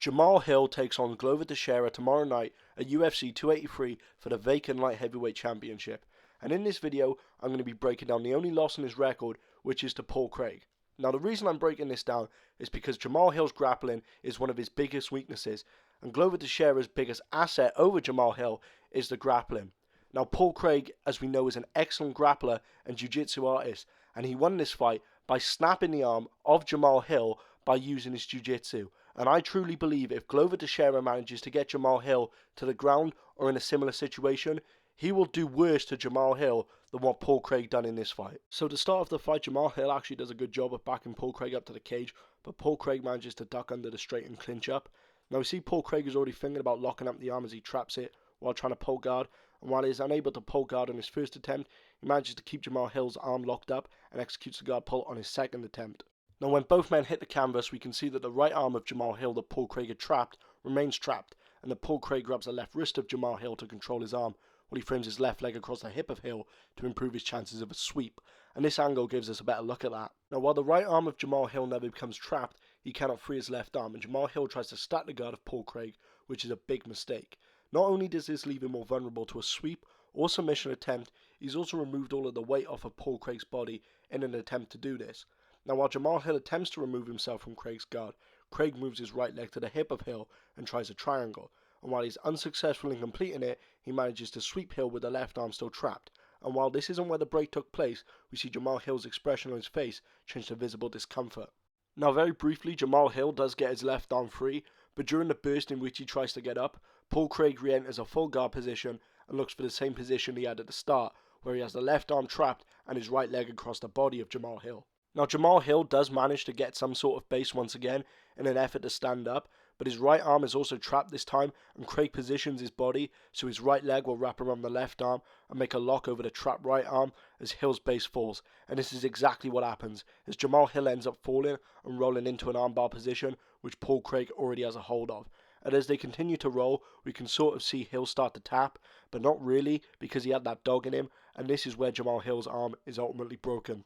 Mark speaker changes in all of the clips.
Speaker 1: Jamahal Hill takes on Glover Teixeira tomorrow night at UFC 283 for the vacant light heavyweight championship. And in this video, I'm going to be breaking down the only loss in his record, which is to Paul Craig. Now, the reason I'm breaking this down is because Jamahal Hill's grappling is one of his biggest weaknesses, and Glover Teixeira's biggest asset over Jamahal Hill is the grappling. Now, Paul Craig, as we know, is an excellent grappler and jiu-jitsu artist, and he won this fight by snapping the arm of Jamahal Hill by using his jiu-jitsu. And I truly believe if Glover Teixeira manages to get Jamahal Hill to the ground or in a similar situation, he will do worse to Jamahal Hill than what Paul Craig done in this fight. So to start off the fight, Jamahal Hill actually does a good job of backing Paul Craig up to the cage, but Paul Craig manages to duck under the straight and clinch up. Now we see Paul Craig is already thinking about locking up the arm as he traps it while trying to pull guard, and while he is unable to pull guard on his first attempt, he manages to keep Jamahal Hill's arm locked up and executes the guard pull on his second attempt. Now when both men hit the canvas, we can see that the right arm of Jamahal Hill that Paul Craig had trapped remains trapped, and that Paul Craig grabs the left wrist of Jamahal Hill to control his arm, while he frames his left leg across the hip of Hill to improve his chances of a sweep, and this angle gives us a better look at that. Now while the right arm of Jamahal Hill never becomes trapped, he cannot free his left arm, and Jamahal Hill tries to stack the guard of Paul Craig, which is a big mistake. Not only does this leave him more vulnerable to a sweep or submission attempt, he's also removed all of the weight off of Paul Craig's body in an attempt to do this. Now while Jamahal Hill attempts to remove himself from Craig's guard, Craig moves his right leg to the hip of Hill and tries a triangle, and while he's unsuccessful in completing it, he manages to sweep Hill with the left arm still trapped. And while this isn't where the break took place, we see Jamahal Hill's expression on his face change to visible discomfort. Now very briefly, Jamahal Hill does get his left arm free, but during the burst in which he tries to get up, Paul Craig re-enters a full guard position and looks for the same position he had at the start, where he has the left arm trapped and his right leg across the body of Jamahal Hill. Now Jamahal Hill does manage to get some sort of base once again in an effort to stand up, but his right arm is also trapped this time, and Craig positions his body so his right leg will wrap around the left arm and make a lock over the trapped right arm as Hill's base falls, and this is exactly what happens, as Jamahal Hill ends up falling and rolling into an armbar position which Paul Craig already has a hold of. And as they continue to roll, we can sort of see Hill start to tap, but not really because he had that dog in him, and this is where Jamahal Hill's arm is ultimately broken.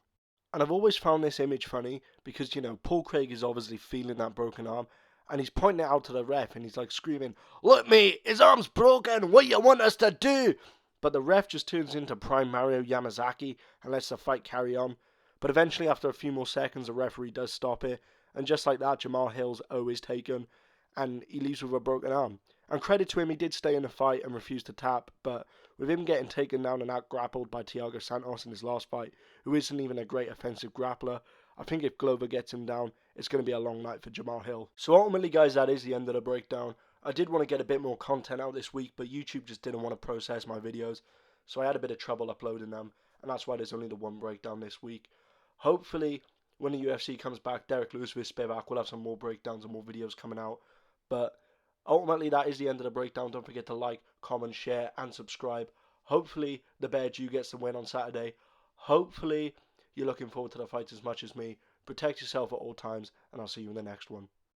Speaker 1: And I've always found this image funny because, Paul Craig is obviously feeling that broken arm, and he's pointing it out to the ref, and he's like screaming, "Look me, his arm's broken, what you want us to do?" But the ref just turns into prime Mario Yamazaki and lets the fight carry on. But eventually, after a few more seconds, the referee does stop it, and just like that, Jamahal Hill's O is taken, and he leaves with a broken arm. And credit to him, he did stay in the fight and refuse to tap, but with him getting taken down and out-grappled by Thiago Santos in his last fight, who isn't even a great offensive grappler, I think if Glover gets him down, it's going to be a long night for Jamahal Hill. So ultimately, guys, that is the end of the breakdown. I did want to get a bit more content out this week, but YouTube just didn't want to process my videos, so I had a bit of trouble uploading them, and that's why there's only the one breakdown this week. Hopefully, when the UFC comes back, Derek Lewis vs Spivak, we'll have some more breakdowns and more videos coming out. But ultimately, that is the end of the breakdown. Don't forget to like, comment, share, and subscribe. Hopefully, the Bear Jew gets the win on Saturday. Hopefully, you're looking forward to the fight as much as me. Protect yourself at all times, and I'll see you in the next one.